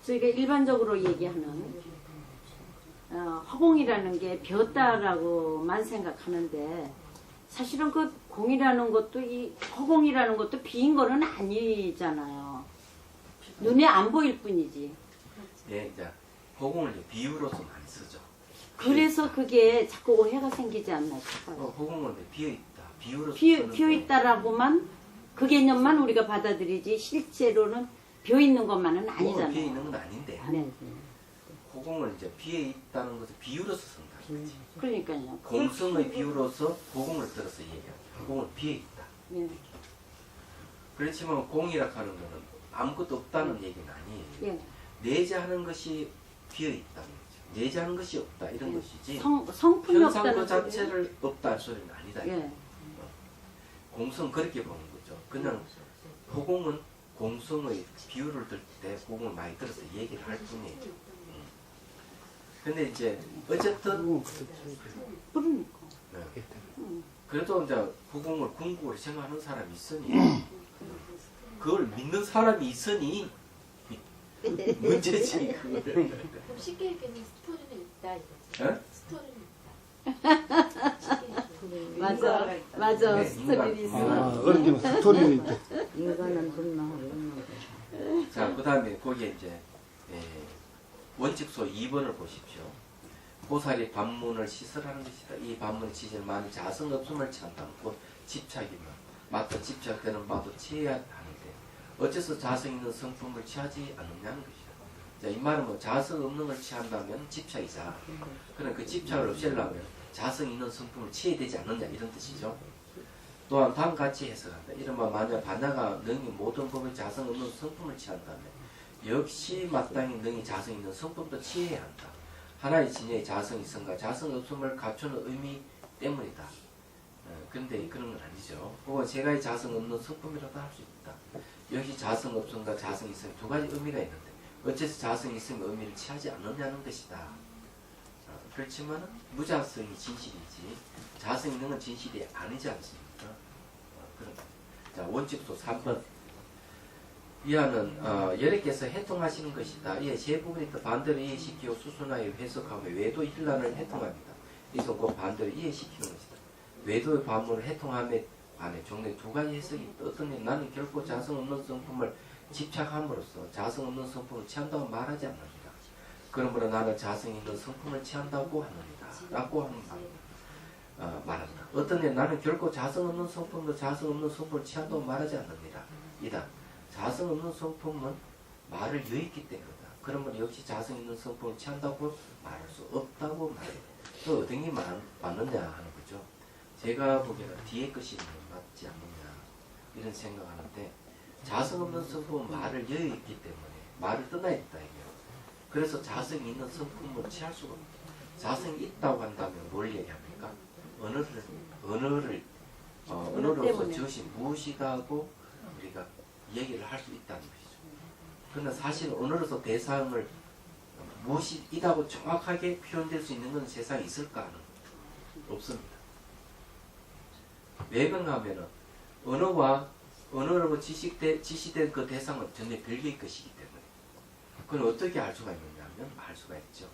저희가 일반적으로 얘기하는 허공이라는 게 비었다라고만 생각하는데 사실은 그 공이라는 것도 이 허공이라는 것도 비인 거는 아니잖아요. 눈에 안 보일 뿐이지. 예, 이제 허공을 비유로서 많이 쓰죠. 그래서 그게 자꾸 오해가 생기지 않나 싶어요. 허공은 비어 있다. 비유로서 비어 있다라고만 그 개념만 우리가 받아들이지 실제로는 비어 있는 것만은 아니잖아요. 비어 있는 건 아닌데. 네. 허공을 이제 비어 있다는 것을 비유로서 쓴다. 그러니까요. 공성의 비유로서 허공을 들어서 얘기합니다. 허공은 비어 있다. 네. 그렇지만 공이라 하는 것은 아무것도 없다는 얘기는 아니에요. 예. 내재하는 것이 비어 있다는 거죠. 내재하는 것이 없다 이런 예. 것이지. 성품이 현상 없다는 그 자체를 없다는 소리는 아니다. 예. 공성 그렇게 보는 거죠. 그냥 허공은 공성의 비유를 들 때 허공을 많이 들어서 얘기를 할 뿐이에요. 근데 이제 어쨌든 그러니까. 네. 그래도 이제 허공을 궁극으로 생각하는 사람이 있으니 그걸 믿는 사람이 있으니 문제지 그걸. 그럼 쉽게 얘기하면 스토리는 있다 이거지. 어? 스토리는 있다. 맞아. 맞아. 네, 스토리 있어. 어른이 스토리는 있다. 인간은 분노하고. 자, 그 다음에 거기에 이제 원칙소 2번을 보십시오. 보살이 반문을 시설하는 것이다. 이 반문 시절 만일 자성 없음을 찬다면 곧 집착이면 마땅 집착되는 바도 취해야 하는데 어째서 자성 있는 성품을 취하지 않느냐는 것이다. 자, 이 말은 뭐 자성 없는 걸 취한다면 집착이자. 그럼 그 집착을 없애려면 자성 있는 성품을 취해야 되지 않느냐 이런 뜻이죠. 또한 다음 같이 해석한다. 이른바 만약 반야가 능히 모든 법의 자성 없는 성품을 취한다면 역시 마땅히 능히 자성 있는 성품도 취해야 한다. 하나의 진여의 자성이 있음과 자성 없음을 갖추는 의미 때문이다. 그런데 그런 건 아니죠. 혹은 제가의 자성 없는 성품이라도 할 수 있다. 역시 자성 없음과 자성 있음 두 가지 의미가 있는데 어째서 자성이 있음의 의미를 취하지 않느냐는 것이다. 그렇지만 무자성이 진실이지 자성 있는 건 진실이 아니지 않습니까? 자, 원칙소 3번. 이하는 여러께서 해통하시는 것이다. 이에 세 부분이 있다. 반대로 이해시키고 수순하여 해석하며 외도 힐란을 해통합니다. 이것은 꼭 반대로 이해시키는 것이다. 외도의 반문을 해통함에 관해 종래 두 가지 해석이 있다. 어떤 게 나는 결코 자성 없는 성품을 집착함으로써 자성 없는 성품을 취한다고 말하지 않느니라. 그러므로 나는 자성 있는 성품을 취한다고 하느니라. 라고 말한다. 어떤 게 나는 결코 자성 없는 성품도 자성 없는 성품을 취한다고 말하지 않느니라. 이다. 자성 없는 성품은 말을 여의기 때문이다. 그러면 역시 자성 있는 성품을 취한다고 말할 수 없다고 말해요. 또 어떤 게 맞느냐 하는 거죠. 제가 보기에는 뒤에 것이 맞지 않느냐 이런 생각하는데 자성 없는 성품은 말을 여의기 때문에 말을 떠나야 있다 이게요. 그래서 자성이 있는 성품을 취할 수가 없다. 자성이 있다고 한다면 뭘 얘기합니까? 언어로서 저것이 무엇이다고 우리가 얘기를 할 수 있다는 것이죠. 그러나 사실 언어로서 대상을 무엇이다고 정확하게 표현될 수 있는 건 세상에 있을까는 없습니다. 외명하면은 언어로 지시된 그 대상은 전혀 별개의 것이기 때문에 그건 어떻게 알 수가 있느냐면 알 수가 있죠.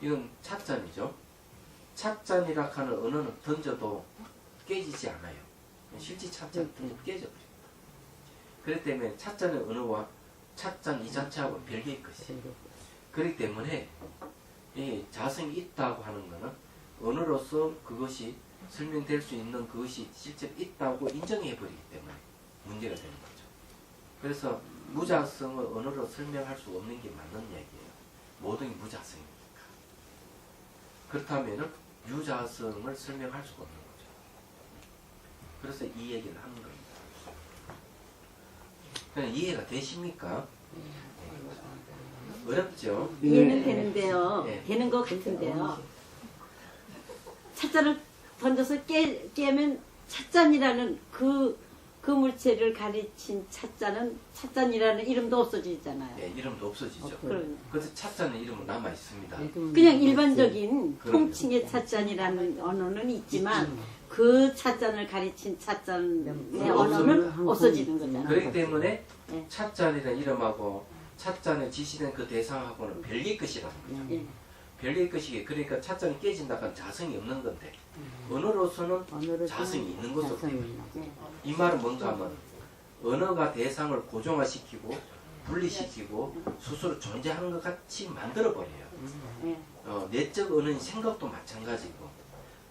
이건 찻잔이죠. 찻잔이라 하는 언어는 던져도 깨지지 않아요. 실제 찻잔 던져도 깨져버립니다. 그렇기 때문에 찻잔의 언어와 찻잔 이 자체하고 별개의 것이에요. 그렇기 때문에 이 자성이 있다고 하는 것은 언어로서 그것이 설명될 수 있는 그것이 실제 있다고 인정해버리기 때문에 문제가 되는 거죠. 그래서 무자성을 언어로 설명할 수 없는 게 맞는 얘기예요. 모든 게 무자성이니까. 그렇다면 유자성을 설명할 수가 없는 거죠. 그래서 이 얘기를 하는 겁니다. 그냥 이해가 되십니까? 어렵죠? 이해는 되는데요. 네. 되는 것 같은데요. 찻잔을 던져서 깨면 찻잔이라는 그 물체를 가리친 찻잔이라는 이름도 없어지잖아요. 네, 이름도 없어지죠. 그럼요. 그래서 찻잔의 이름은 남아 있습니다. 그냥 일반적인 그럼요. 통칭의 찻잔이라는 언어는 있지만 그 찻잔을 가리친 찻잔의 언어는 없어지는 거잖아요. 그렇기 때문에 네. 찻잔이라는 이름하고 찻잔에 지시된 그 대상하고는 별개의 것이라는 거죠. 예. 별개의 것이기 그러니까 찻잔이 깨진다면 자성이 없는 건데 언어로서는 자성이 있는 것으로 됩니다. 예. 이 말은 뭔가 하면 언어가 대상을 고정화시키고 분리시키고 스스로 존재하는 것 같이 만들어버려요. 예. 내적 언어의 생각도 마찬가지고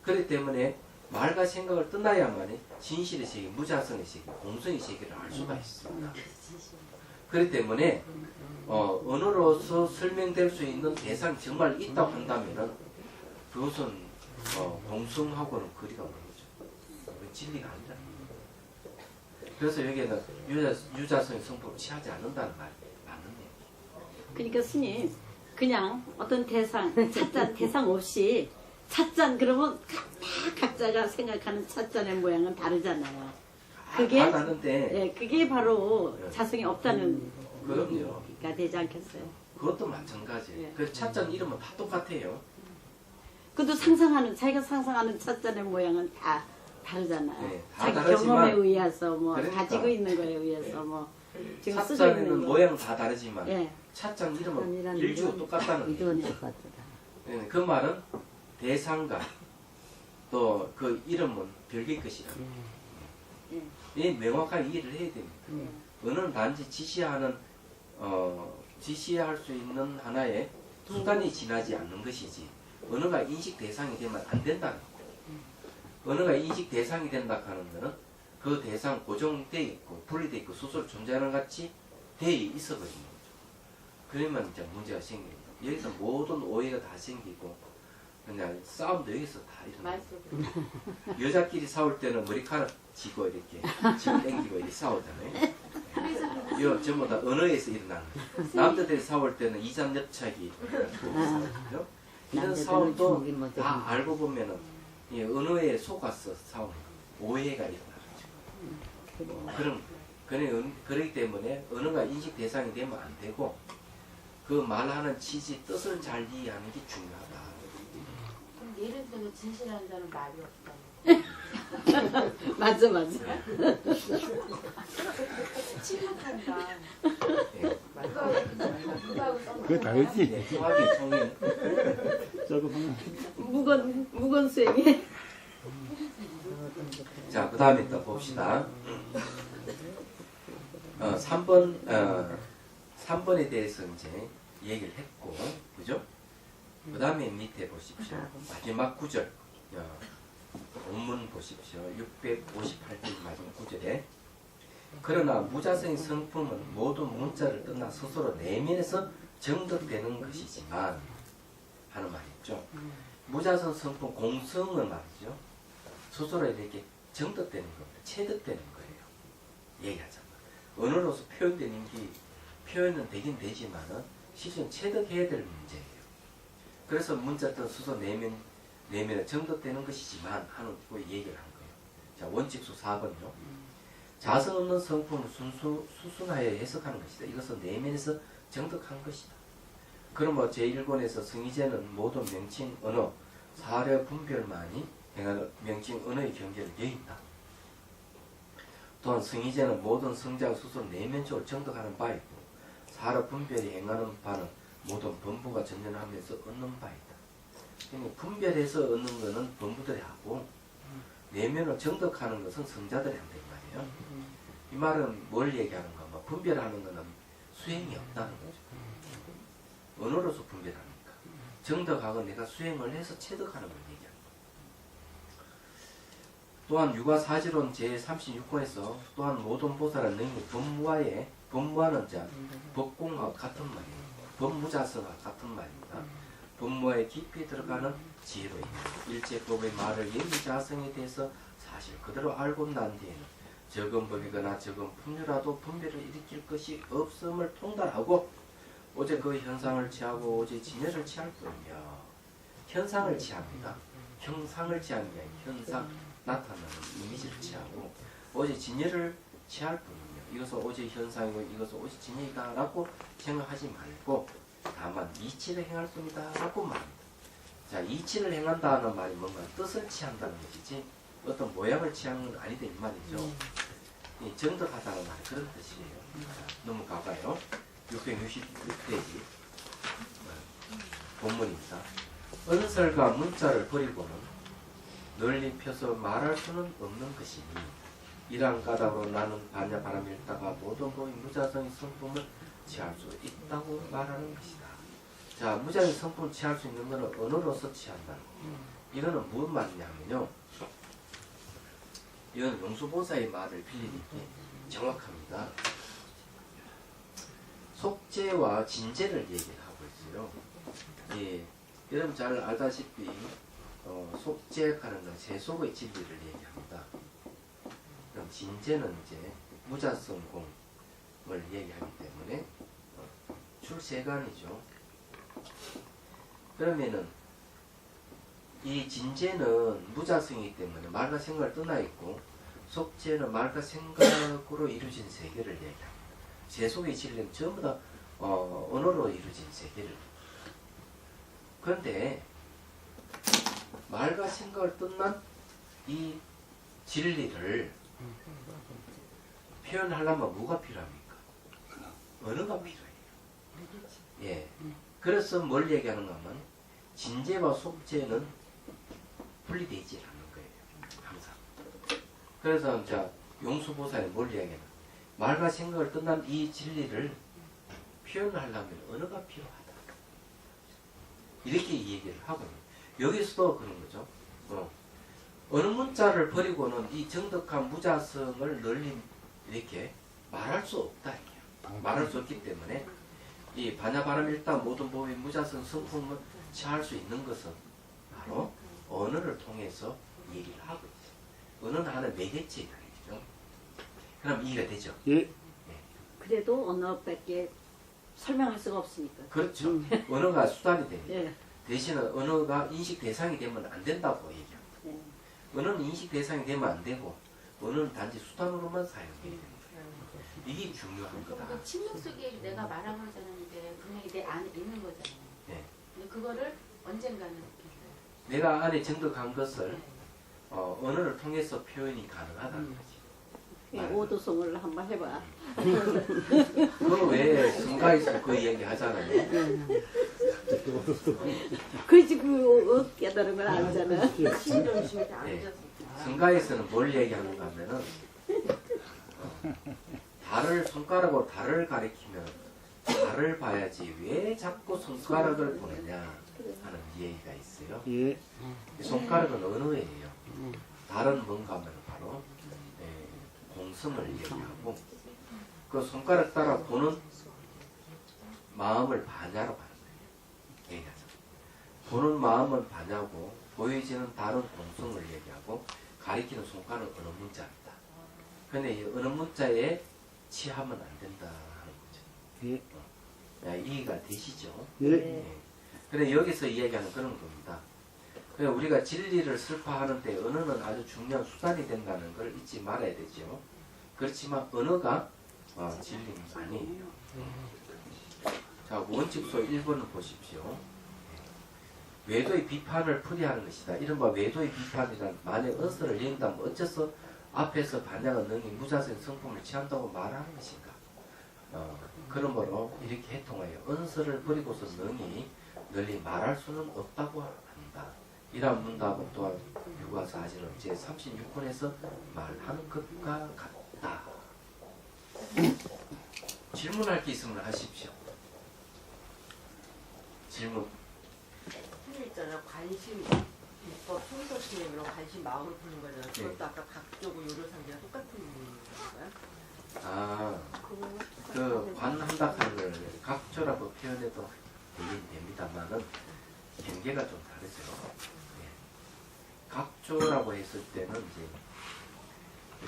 그렇기 때문에 말과 생각을 떠나야만이 진실의 세계, 무자성의 세계, 공성의 세계를 알 수가 있습니다. 그렇기 때문에 언어로서 설명될 수 있는 대상이 정말 있다고 한다면은 그것은 공성하고는 거리가 없는 거죠. 진리가 아니라. 그래서 여기에는 유자성의 성품을 취하지 않는다는 말이 맞는 얘기예요. 그러니까 스님 그냥 어떤 찻잔 대상 없이 찻잔 그러면 다 각자가 생각하는 찻잔의 모양은 다르잖아요. 그게 다 다른데 예, 그게 바로 자성이 없다는 그럼요. 얘기가 되지 않겠어요? 그것도 마찬가지예요. 예. 그 찻잔 이름은 다 똑같아요. 그것도 자기가 상상하는 찻잔의 모양은 다 다르잖아요. 네, 다 자기 다르지만 경험에 의해서 뭐 그러니까. 가지고 있는 거에 의해서 뭐 지금 쓰고 찻잔에는 있는 거. 모양은 다 다르지만 예. 찻잔 이름은 일주가 똑같다는 거예요. 그 말은 대상과 또 그 이름은 별개의 것이다. 이 명확하게 이해를 해야 됩니다. 언어는 단지 지시할 수 있는 하나의 수단이 지나지 않는 것이지 언어가 인식 대상이 되면 안 된다는 거예요. 언어가 인식 대상이 된다 하는 것은 그 대상 고정되어 있고 분리되어 있고 스스로 존재하는 같이 되어 있어 버리는 거죠. 그러면 이제 문제가 생깁니다. 여기서 모든 오해가 다 생기고 그냥 싸움도 여기서 다 일어나요. 말속으로. 여자끼리 싸울 때는 머리카락 쥐고 이렇게 쥐고 땡기고 이렇게 싸우잖아요. 이거 전부 다 언어에서 일어나는 거예요. 남자들이 싸울 때는 이장협착이 싸우거든요. 이런 싸움도 다 알고 보면은 이 언어에 속아서 싸우는 거예요. 오해가 일어나죠. 그러기 때문에 언어가 인식 대상이 되면 안 되고 그 말하는 취지 뜻을 잘 이해하는 게 중요하다. 그럼 예를 들면 진실한 자는 말이 없다는 맞아. 침묵한다. 예. 그거하고 그거 다르지. 네, 통합이 통일. 저거 보면 무건 수행이. 자, 그 다음에 또 봅시다. 3번에 대해서 이제 얘기를 했고, 그죠? 그 다음에 밑에 보십시오. 마지막 구절. 본문 보십시오. 658쪽 마지막 구절에. 그러나 무자성의 성품은 모든 문자를 떠나 스스로 내면에서 정득되는 것이지만 하는 말이 있죠. 무자성 성품 공성은 말이죠. 스스로 이렇게 정득되는 겁니다. 체득되는 거예요. 얘기하자면. 언어로서 표현되는 게 표현은 되긴 되지만은 실은 체득해야 될 문제예요. 그래서 문자든 스스로 내면에 정득되는 것이지만 하는 그 얘기를 한 거예요. 자, 원칙수 4번요. 자성 없는 성품을 수순하여 해석하는 것이다. 이것은 내면에서 정득한 것이다. 그러면 제1권에서 성의제는 모든 명칭, 언어, 사려 분별만이 행하는 명칭, 언어의 경계를 되어 있다. 또한 성의제는 모든 성장 수술 내면적으로 정득하는 바 있고 사려 분별이 행하는 바는 모든 범부가 전전하면서 얻는 바이다. 그러니까 분별해서 얻는 것은 범부들이 하고 내면을 정득하는 것은 성자들이 한단 말이에요. 이 말은 뭘 얘기하는가? 뭐 분별하는 것은 수행이 없다는 거죠. 언어로서 분별하니까. 정득하고 내가 수행을 해서 체득하는 걸 얘기하는 거예요. 또한 육아사지론 제36권에서 또한 모든 보살은 능히 법무하는 자, 법공과 같은 말이에요. 법무자성과 같은 말입니다. 법무에 깊이 들어가는 지혜로 일제법의 말을 예의자성에 대해서 사실 그대로 알고 난 뒤에는 적은 법이거나 적은 풍류라도 분별을 일으킬 것이 없음을 통달하고 오직 그 현상을 취하고 오직 진열을 취할 뿐이며 현상을 취합니다. 형상을 취하는 게 아니라 현상, 나타나는 이미지를 취하고 오직 진열을 취할 뿐이며 이것은 오직 현상이고 이것은 오직 진열이다 라고 생각하지 말고 다만 이치를 행할 뿐이다 라고 말합니다. 자, 이치를 행한다는 말이 뭔가 뜻을 취한다는 것이지 어떤 모양을 취하는 건 아니다 이 말이죠. 이 정득하다는 말이 그런 뜻이에요. 자, 넘어가봐요. 666페이지 본문입니다. 언설과 문자를 버리고는 널리 펴서 말할 수는 없는 것이니 이러한 까닭으로 나는 반야 바람을 읽다가 모든 법의 무자성의 성품을 취할 수 있다고 말하는 것이다. 자, 무자성의 성품을 취할 수 있는 것은 언어로서 취한다는 거예요. 이거는 무슨 말이냐면요. 이건 용수보사의 말을 빌리니까 정확합니다. 속죄와 진죄를 얘기를 하고 있어요. 예, 여러분 잘 알다시피 속죄하는 건 세속의 진리를 얘기합니다. 그럼 진죄는 이제 무자성공을 얘기하기 때문에 출세관이죠. 그러면은 이 진죄는 무자성이기 때문에 말과 생각을 떠나 있고 속죄는 말과 생각으로 이루어진 세계를 얘기합니다. 세속의 진리는 전부 다 언어로 이루어진 세계를. 그런데 말과 생각을 떠난 이 진리를 표현하려면 뭐가 필요합니까? 언어가 필요해요. 예. 그래서 뭘 얘기하는가 하면 진죄와 속죄는 분리되지 않는 거예요. 항상. 그래서 자 용수보살이 뭘 얘기하냐? 말과 생각을 떠난 이 진리를 표현하려면 언어가 필요하다. 이렇게 얘기를 하고 여기서도 그런 거죠. 어느 문자를 버리고는 이 정득한 무자성을 널리 이렇게 말할 수 없다. 말할 수 없기 때문에 이 반야바람 일단 모든 법의 무자성 성품을 취할 수 있는 것은 바로 언어를 통해서 얘기를 하고 있어요. 언어는 하나의 매개체이죠. 그럼 이해가 되죠? 예. 그래도 언어밖에 설명할 수가 없으니까. 그렇죠. 언어가 수단이 됩니다. 예. 대신에 언어가 인식 대상이 되면 안 된다고 얘기합니다. 예. 언어는 인식 대상이 되면 안 되고 언어는 단지 수단으로만 사용해야 됩니다. 이게 중요한 거다. 그 침묵 속에 내가 말하고 있었는데 분명히 내 안에 있는 거잖아요. 네. 근데 그거를 언젠가는 느꼈어요. 내가 안에 정득한 것을 언어를 통해서 표현이 가능하다는 거지. 예, 오도송을 한번 해봐. 그 외에 성가에서 그 이야기 하잖아요. 그지 그 깨달은 걸 알잖아. 신정심에 안 네. 졌습니다. 성가에서는 뭘 얘기하는가 하면은 달을 손가락으로 달을 가리키면 달을 봐야지 왜 자꾸 손가락을 보느냐 하는 얘기가 있어요. 예. 손가락은 언어예요. 달은 뭔가 하면 바로 공성을 얘기하고 그 손가락 따라 보는 마음을 반야로 가는 거예요. 얘기하죠. 보는 마음은 반야고 보여지는 다른 공성을 얘기하고 가리키는 손가락은 어느 문자입니다. 근데 이 어느 문자에 취하면 안 된다 하는 거죠. 예. 이해가 되시죠? 예. 그래 여기서 이야기하는 그런 겁니다. 그래 우리가 진리를 설파하는데 언어는 아주 중요한 수단이 된다는 걸 잊지 말아야 되죠. 그렇지만 언어가 진리는 아니에요. 자 원칙소 1번을 보십시오. 외도의 비판을 풀이하는 것이다. 이른바 외도의 비판이란 만약 언서를 얘기한다면 어째서 앞에서 반야가 능히 무자성 성품을 취한다고 말하는 것인가. 그러므로 이렇게 해통하여 언서를 버리고서 능히 널리 말할 수는 없다고 한다. 이러한 문답은 또한 유가사지는 제36권에서 말하는 것과 같다. 질문할 게 있으면 하십시오. 질문. 그 있잖아요. 관심, 비법, 손석희로 관심 마음을 푸는 거잖아요. 그것도 아까 각조고 요료상계랑 똑같은 건가요? 그 관한다를 각조라고 표현해도 되긴 됩니다만은 경계가 좀 다르죠. 각조라고 했을 때는 이제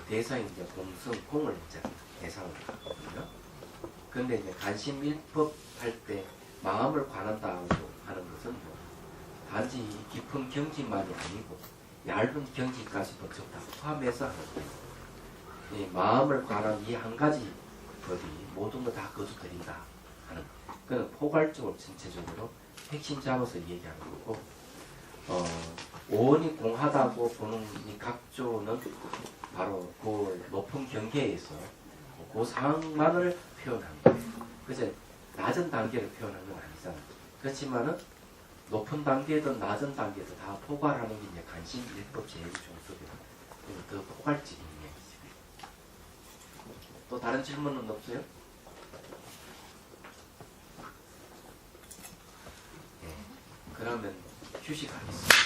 대상이 이제 공성, 공을 이제 대상을 하거든요. 근데 이제 관심 일법 할 때 마음을 관한다고 하는 것은 뭐 단지 깊은 경지만이 아니고 얇은 경지까지도 전부 다 포함해서 하는 거예요. 이 마음을 관한 이 한 가지 법이 모든 걸 다 거두드린다 하는 그런 포괄적으로 전체적으로 핵심 잡아서 얘기하는 거고 오온이 공하다고 보는 이 각조는 바로 그 높은 경계에서 그 상황만을 표현한 거예요. 그제 낮은 단계를 표현한 건 아니잖아요. 그렇지만은 높은 단계든 낮은 단계든 다 포괄하는 게 이제 관심 일법 제1종속이다. 더 포괄적인 이야기죠. 또 다른 질문은 없어요? 네. 그러면 휴식하겠습니다.